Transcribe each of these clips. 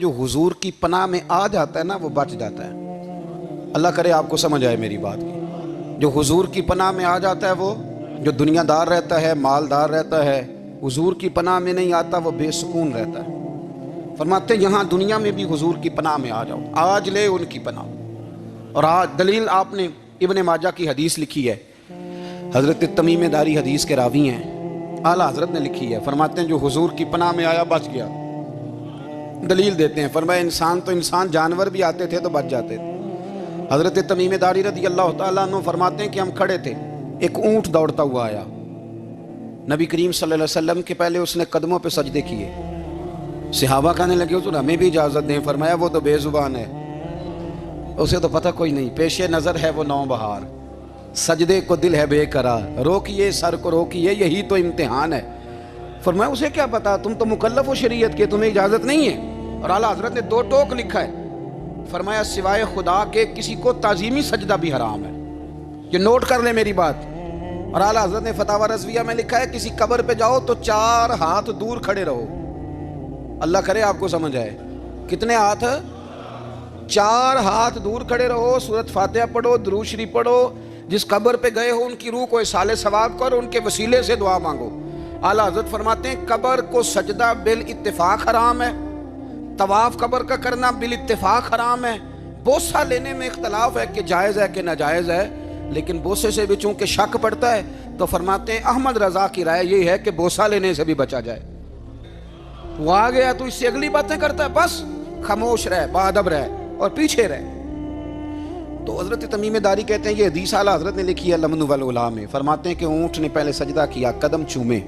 جو حضور کی پناہ میں آ جاتا ہے نا وہ بچ جاتا ہے۔ اللہ کرے آپ کو سمجھ آئے میری بات کی۔ جو حضور کی پناہ میں آ جاتا ہے، وہ جو دنیا دار رہتا ہے، مالدار رہتا ہے، حضور کی پناہ میں نہیں آتا وہ بے سکون رہتا ہے۔ فرماتے ہیں یہاں دنیا میں بھی حضور کی پناہ میں آ جاؤ، آج لے ان کی پناہ۔ اور آج دلیل آپ نے ابن ماجہ کی حدیث لکھی ہے، حضرت تمیم داری حدیث کے راوی ہیں، اعلیٰ حضرت نے لکھی ہے، فرماتے ہیں جو حضور کی پناہ میں آیا بچ گیا۔ دلیل دیتے ہیں، فرمایا انسان جانور بھی آتے تھے تو بچ جاتے تھے۔ حضرت تمیم داری رضی اللہ تعالیٰ عنہ فرماتے ہیں کہ ہم کھڑے تھے، ایک اونٹ دوڑتا ہوا آیا، نبی کریم صلی اللہ علیہ وسلم کے پہلے اس نے قدموں پہ سجدے کیے۔ صحابہ کہنے لگے حضور ہمیں بھی اجازت دیں، فرمایا وہ تو بے زبان ہے، اسے تو پتہ کوئی نہیں، پیش نظر ہے وہ نو بہار، سجدے کو دل ہے بے قرار، روکیے سر کو روکیے یہی تو امتحان ہے۔ فرمایا اسے کیا پتا، تم تو مکلف ہو شریعت کے، تمہیں اجازت نہیں ہے۔ اور اعلیٰ حضرت نے 2 ٹوک لکھا ہے، فرمایا سوائے خدا کے کسی کو تعظیمی سجدہ بھی حرام ہے۔ یہ نوٹ کر لیں میری بات۔ اور اعلیٰ حضرت نے فتاوی رضویہ میں لکھا ہے کسی قبر پہ جاؤ تو 4 ہاتھ دور کھڑے رہو۔ اللہ کرے آپ کو سمجھ آئے، کتنے ہاتھ؟ 4 ہاتھ دور کھڑے رہو، سورۃ فاتحہ پڑھو، درود شریف پڑھو، جس قبر پہ گئے ہو ان کی روح کو اصال ثواب کرو، ان کے وسیلے سے دعا مانگو۔ اعلیٰ حضرت فرماتے ہیں قبر کو سجدہ بالاتفاق حرام ہے، طواف قبر کا کرنا بالاتفاق حرام ہے، بوسہ لینے میں اختلاف ہے کہ جائز ہے کہ ناجائز ہے، لیکن بوسے سے بھی چونکہ شک پڑتا ہے تو فرماتے ہیں احمد رضا کی رائے یہ ہے کہ بوسہ لینے سے بھی بچا جائے۔ وہ آ گیا تو اس سے اگلی باتیں کرتا ہے، بس خاموش رہ، باادب رہ اور پیچھے رہ۔ تو حضرت تمیم داری کہتے ہیں یہ حدیث اعلیٰ حضرت نے لکھی ہے لمن والعلا میں، فرماتے ہیں کہ اونٹ نے پہلے سجدہ کیا، قدم چومے،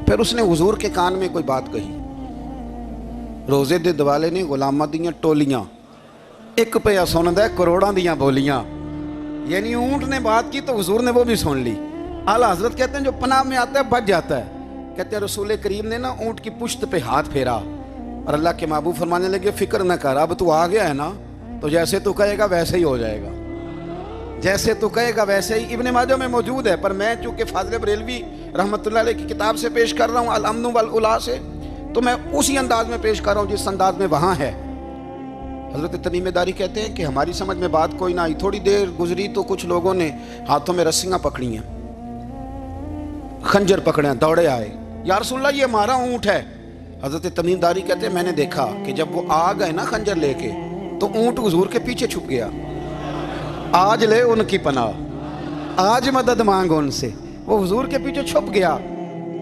پھر اس نے حضور کے کان میں کوئی بات کہی۔ روزے دے دوالے نے غلامہ دیاں ٹولیاں، ایک پہ سندا ہے کروڑاں دیاں بولیاں، یعنی اونٹ نے بات کی تو حضور نے وہ بھی سن لی۔ اعلیٰ حضرت کہتے ہیں جو پناہ میں آتا ہے بچ جاتا ہے۔ کہتے ہیں رسول کریم نے نا اونٹ کی پشت پہ ہاتھ پھیرا اور اللہ کے محبوب فرمانے لگے فکر نہ کر، اب تو آ گیا ہے نا تو جیسے تو کہے گا ویسے ہی ہو جائے گا، جیسے تو کہے گا ویسے ہی۔ ابن ماجہ میں موجود ہے، پر میں چونکہ فاضل بریلوی رحمۃ اللہ علیہ کی کتاب سے پیش کر رہا ہوں الامن والعلا سے، تو میں اسی انداز میں پیش کر رہا ہوں جس انداز میں وہاں ہے۔ حضرت تمیم داری کہتے ہیں کہ ہماری سمجھ میں بات کوئی نہ آئی، تھوڑی دیر گزری تو کچھ لوگوں نے ہاتھوں میں رسیاں پکڑی ہیں، خنجر پکڑے ہیں، دوڑے آئے، یا رسول اللہ یہ ہمارا اونٹ ہے۔ حضرت تمیم داری کہتے ہیں میں نے دیکھا کہ جب وہ آ گئے نا خنجر لے کے تو اونٹ حضور کے پیچھے چھپ گیا۔ آج لے ان کی پناہ، آج مدد مانگ ان سے، وہ حضور کے پیچھے چھپ گیا۔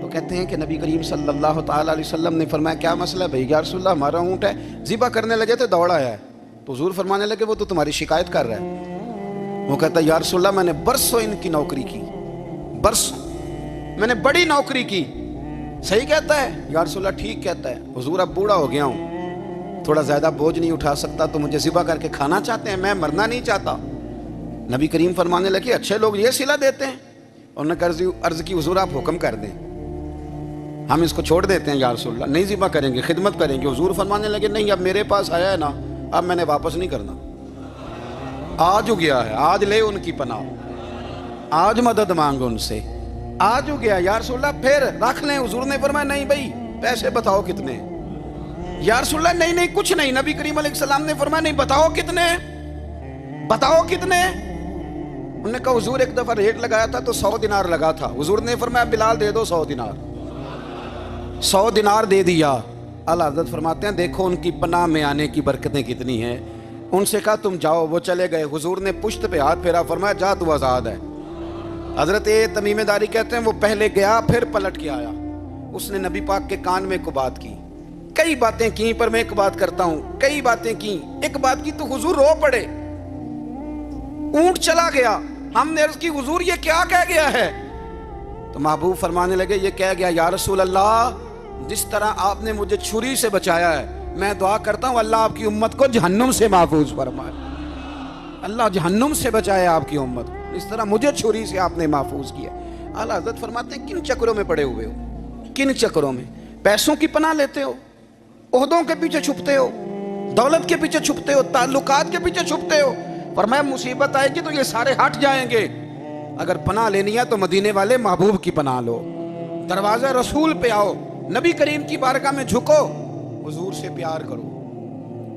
تو کہتے ہیں کہ نبی کریم صلی اللہ تعالیٰ علیہ وسلم نے فرمایا کیا مسئلہ ہے بھائی؟ یا رسول اللہ ہمارا اونٹ ہے، ذبح کرنے لگے تھے دوڑ آیا ہے۔ تو حضور فرمانے لگے وہ تو تمہاری شکایت کر رہا ہے۔ وہ کہتا ہے یا رسول اللہ میں نے برسوں ان کی نوکری کی، برسوں میں نے بڑی نوکری کی۔ صحیح کہتا ہے یا رسول اللہ؟ ٹھیک کہتا ہے حضور، اب بوڑھا ہو گیا ہوں، تھوڑا زیادہ بوجھ نہیں اٹھا سکتا، تو مجھے ذبح کر کے کھانا چاہتے ہیں، میں مرنا نہیں چاہتا۔ نبی کریم فرمانے لگے اچھے لوگ یہ صلہ دیتے ہیں؟ انہوں نے عرض کی حضور آپ حکم کر دیں، ہم اس کو چھوڑ دیتے ہیں یا رسول اللہ، نہیں ذبح کریں گے، خدمت کریں گے۔ حضور فرمانے لگے نہیں، اب میرے پاس آیا ہے نا، اب میں نے واپس نہیں کرنا، آج ہو گیا ہے، آج لے ان کی پناہ، آج مدد مانگ ان سے، آج ہو گیا یا رسول اللہ پھر رکھ لیں۔ حضور نے فرمایا نہیں بھائی پیسے بتاؤ کتنے؟ یا رسول اللہ نہیں کچھ نہیں۔ نبی کریم علیہ السلام نے فرمایا نہیں، بتاؤ کتنے، بتاؤ کتنے؟ انہوں نے کہا حضور ایک دفعہ ریٹ لگایا تھا تو 100 دینار لگا تھا۔ حضور نے فرمایا بلال دے دو 100 دینار، 100 دینار دے دیا۔ اعلیٰ حضرت فرماتے ہیں دیکھو ان کی پناہ میں آنے کی برکتیں کتنی ہیں۔ ان سے کہا تم جاؤ، وہ چلے گئے۔ حضور نے پشت پہ ہاتھ پھیرا، فرمایا جا تو آزاد ہے۔ حضرت تمیم داری کہتے ہیں وہ پہلے گیا پھر پلٹ کے آیا، اس نے نبی پاک کے کان میں کو بات کی، کئی باتیں کی، پر میں ایک بات کرتا ہوں، کئی باتیں کی، ایک بات کی تو حضور رو پڑے۔ اونٹ چلا گیا، ہم نے عرض کی حضور یہ کیا کہہ گیا ہے؟ تو محبوب فرمانے لگے یہ کہہ گیا یا رسول اللہ جس طرح آپ نے مجھے چھری سے بچایا ہے، میں دعا کرتا ہوں اللہ آپ کی امت کو جہنم سے محفوظ فرمائے، اللہ جہنم سے بچائے آپ کی امت کو، اس طرح مجھے چھری سے آپ نے محفوظ کیا۔ اعلیٰ حضرت فرماتے ہیں کن چکروں میں پڑے ہوئے ہو، کن چکروں میں؟ پیسوں کی پناہ لیتے ہو، عہدوں کے پیچھے چھپتے ہو، دولت کے پیچھے چھپتے ہو، تعلقات کے پیچھے چھپتے ہو۔ فرمایا مصیبت آئے گی تو یہ سارے ہٹ جائیں گے، اگر پناہ لینی ہے تو مدینے والے محبوب کی پناہ لو، دروازہ رسول پہ آؤ، نبی کریم کی بارگاہ میں جھکو، حضور سے پیار کرو،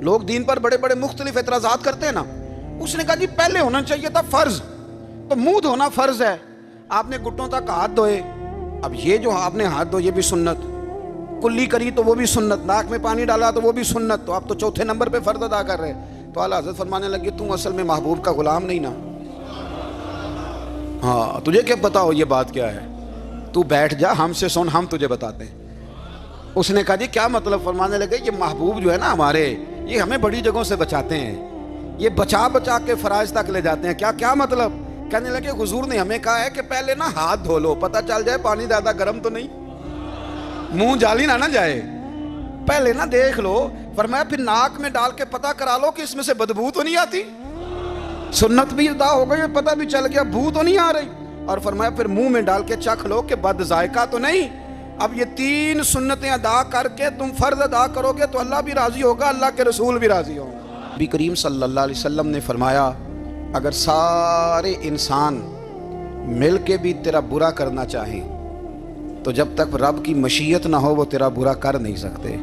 لوگ دین پر بڑے بڑے مختلف اعتراضات کرتے ہیں نا. اس نے کہا جی پہلے ہونا چاہیے تھا فرض، تو منہ دھونا فرض ہے، آپ نے گھٹنوں تک ہاتھ دھوئے. اب یہ جو آپ نے ہاتھ دھوئے یہ بھی سنت، کلی کری تو وہ بھی سنت، ناک میں پانی ڈالا تو وہ بھی سنت، تو آپ تو چوتھے نمبر پہ فرض ادا کر رہے. تو اعلیٰ حضرت فرمانے لگے تم اصل میں محبوب کا غلام نہیں نا. ہاں تجھے کیا پتا ہو یہ بات کیا ہے، تو بیٹھ جا ہم سے سن، ہم تجھے بتاتے ہیں. اس نے کہا جی کیا مطلب؟ فرمانے لگے یہ محبوب جو ہے نا ہمارے، یہ ہمیں بڑی جگہوں سے بچاتے ہیں، یہ بچا بچا کے فرائض تک لے جاتے ہیں. کیا مطلب؟ کہنے لگے حضور نے ہمیں کہا ہے کہ پہلے نا ہاتھ دھو لو، پتہ چل جائے پانی زیادہ گرم تو نہیں، منہ جالی نہ جائے، پہلے نہ دیکھ لو. فرمایا پھر ناک میں ڈال کے پتہ کرا لو کہ اس میں سے بدبو تو نہیں آتی، سنت بھی ادا ہو گئی، پتہ بھی چل گیا بو تو نہیں آ رہی. اور فرمایا پھر منہ میں ڈال کے چکھ لو کہ بد ذائقہ تو نہیں. اب یہ 3 سنتیں ادا کر کے تم فرض ادا کرو گے تو اللہ بھی راضی ہوگا، اللہ کے رسول بھی راضی ہوں. نبی کریم صلی اللہ علیہ وسلم نے فرمایا اگر سارے انسان مل کے بھی تیرا برا کرنا چاہیں تو جب تک رب کی مشیت نہ ہو وہ تیرا برا کر نہیں سکتے.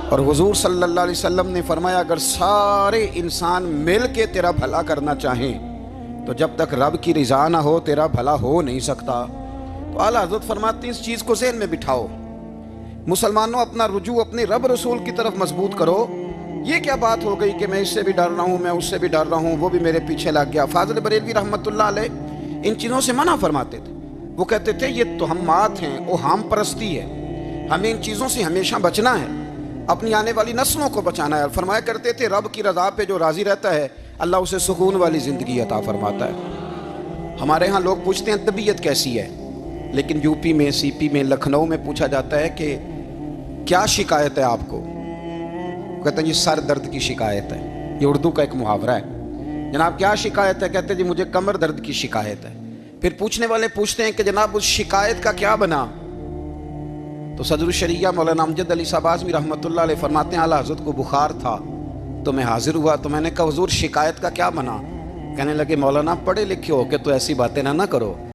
اور حضور صلی اللہ علیہ وسلم نے فرمایا اگر سارے انسان مل کے تیرا بھلا کرنا چاہیں تو جب تک رب کی رضا نہ ہو تیرا بھلا ہو نہیں سکتا. تو اعلیٰ حضرت فرماتے ہیں اس چیز کو ذہن میں بٹھاؤ، مسلمانوں اپنا رجوع اپنے رب رسول کی طرف مضبوط کرو. یہ کیا بات ہو گئی کہ میں اس سے بھی ڈر رہا ہوں، میں اس سے بھی ڈر رہا ہوں، وہ بھی میرے پیچھے لگ گیا. فاضل بریلوی رحمۃ اللہ علیہ ان چیزوں سے منع فرماتے تھے. وہ کہتے تھے یہ توہمات ہیں، اوہام پرستی ہے، ہمیں ان چیزوں سے ہمیشہ بچنا ہے، اپنی آنے والی نسلوں کو بچانا ہے. اور فرمایا کرتے تھے رب کی رضا پہ جو راضی رہتا ہے اللہ اسے سکون والی زندگی عطا فرماتا ہے. ہمارے ہاں لوگ پوچھتے ہیں طبیعت کیسی ہے، لیکن یو پی میں، سی پی میں، لکھنؤ میں پوچھا جاتا ہے کہ کیا شکایت ہے آپ کو؟ کہتے ہیں جی سر درد کی شکایت ہے. یہ اردو کا ایک محاورہ ہے. جناب کیا شکایت ہے؟ کہتے ہیں جی مجھے کمر درد کی شکایت ہے. پھر پوچھنے والے پوچھتے ہیں کہ جناب اس شکایت کا کیا بنا؟ تو صدر الشریعہ مولانا امجد علی صاحب اعظمی رحمۃ اللہ علیہ فرماتے ہیں اعلیٰ حضرت کو بخار تھا تو میں حاضر ہوا، تو میں نے کہا حضور شکایت کا کیا بنا؟ کہنے لگے مولانا پڑھے لکھے ہو کے تو ایسی باتیں نہ کرو.